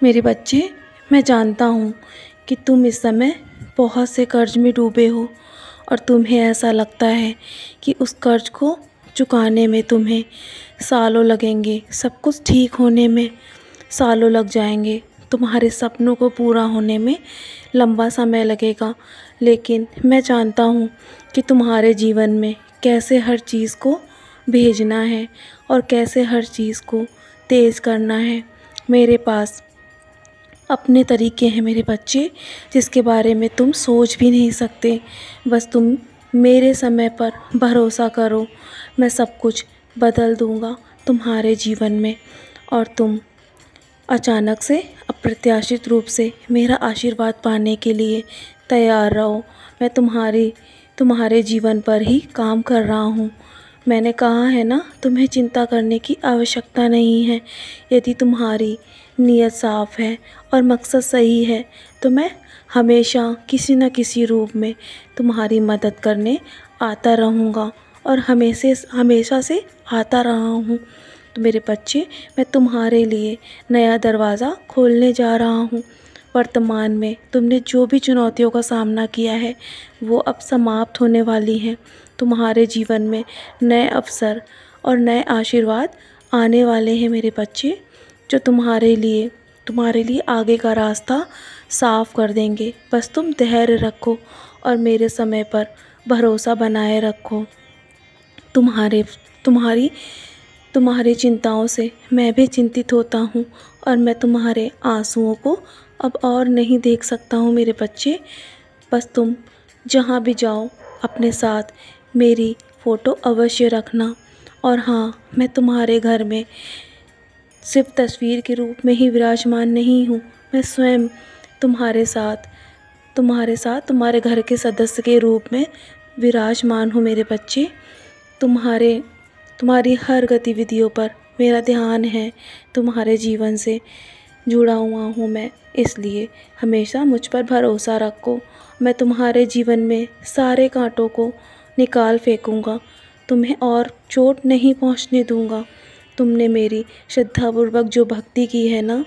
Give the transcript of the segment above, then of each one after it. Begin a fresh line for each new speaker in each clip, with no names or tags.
मेरे बच्चे, मैं जानता हूँ कि तुम इस समय बहुत से कर्ज में डूबे हो और तुम्हें ऐसा लगता है कि उस कर्ज को चुकाने में तुम्हें सालों लगेंगे, सब कुछ ठीक होने में सालों लग जाएंगे, तुम्हारे सपनों को पूरा होने में लंबा समय लगेगा। लेकिन मैं जानता हूँ कि तुम्हारे जीवन में कैसे हर चीज़ को भेजना है और कैसे हर चीज़ को तेज़ करना है। मेरे पास अपने तरीके हैं मेरे बच्चे, जिसके बारे में तुम सोच भी नहीं सकते। बस तुम मेरे समय पर भरोसा करो, मैं सब कुछ बदल दूँगा तुम्हारे जीवन में और तुम अचानक से अप्रत्याशित रूप से मेरा आशीर्वाद पाने के लिए तैयार रहो। मैं तुम्हारे जीवन पर ही काम कर रहा हूँ। मैंने कहा है ना, तुम्हें चिंता करने की आवश्यकता नहीं है। यदि तुम्हारी नीयत साफ़ है और मकसद सही है तो मैं हमेशा किसी न किसी रूप में तुम्हारी मदद करने आता रहूँगा और हमेशा से आता रहा हूँ। तो मेरे बच्चे, मैं तुम्हारे लिए नया दरवाज़ा खोलने जा रहा हूँ। वर्तमान में तुमने जो भी चुनौतियों का सामना किया है वो अब समाप्त होने वाली हैं। तुम्हारे जीवन में नए अवसर और नए आशीर्वाद आने वाले हैं मेरे बच्चे, जो तुम्हारे लिए आगे का रास्ता साफ कर देंगे। बस तुम धैर्य रखो और मेरे समय पर भरोसा बनाए रखो। तुम्हारी चिंताओं से मैं भी चिंतित होता हूँ और मैं तुम्हारे आंसुओं को अब और नहीं देख सकता हूँ मेरे बच्चे। बस तुम जहाँ भी जाओ अपने साथ मेरी फ़ोटो अवश्य रखना। और हाँ, मैं तुम्हारे घर में सिर्फ तस्वीर के रूप में ही विराजमान नहीं हूँ, मैं स्वयं तुम्हारे साथ तुम्हारे घर के सदस्य के रूप में विराजमान हूँ मेरे बच्चे। तुम्हारी हर गतिविधियों पर मेरा ध्यान है, तुम्हारे जीवन से जुड़ा हुआ हूँ मैं, इसलिए हमेशा मुझ पर भरोसा रखो। मैं तुम्हारे जीवन में सारे कांटों को निकाल फेंकूँगा, तुम्हें और चोट नहीं पहुँचने दूँगा। तुमने मेरी श्रद्धापूर्वक जो भक्ति की है ना,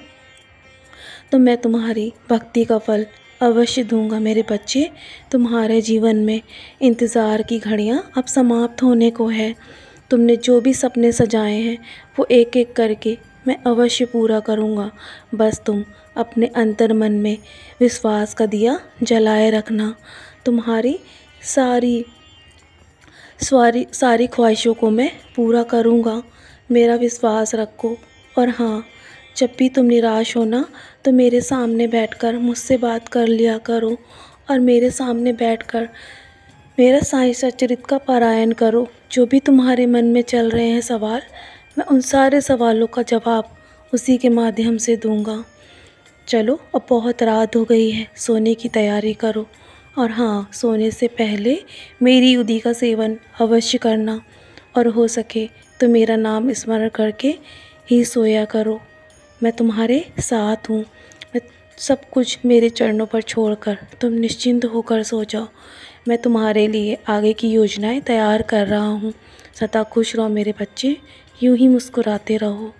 तो मैं तुम्हारी भक्ति का फल अवश्य दूंगा मेरे बच्चे। तुम्हारे जीवन में इंतज़ार की घड़ियां अब समाप्त होने को है। तुमने जो भी सपने सजाए हैं वो एक एक करके मैं अवश्य पूरा करूंगा। बस तुम अपने अंतर्मन में विश्वास का दिया जलाए रखना। तुम्हारी सारी ख्वाहिशों को मैं पूरा करूंगा, मेरा विश्वास रखो। और हाँ, जब भी तुम निराश हो ना, तो मेरे सामने बैठकर मुझसे बात कर लिया करो और मेरे सामने बैठकर मेरा साईं सच्चरित का पारायण करो। जो भी तुम्हारे मन में चल रहे हैं सवाल, मैं उन सारे सवालों का जवाब उसी के माध्यम से दूंगा। चलो, अब बहुत रात हो गई है, सोने की तैयारी करो। और हाँ, सोने से पहले मेरी उदी का सेवन अवश्य करना और हो सके तो मेरा नाम स्मरण करके ही सोया करो। मैं तुम्हारे साथ हूँ। मैं सब कुछ मेरे चरणों पर छोड़कर तुम निश्चिंत होकर सो जाओ। मैं तुम्हारे लिए आगे की योजनाएं तैयार कर रहा हूँ। सदा खुश रहो मेरे बच्चे, यूं ही मुस्कुराते रहो।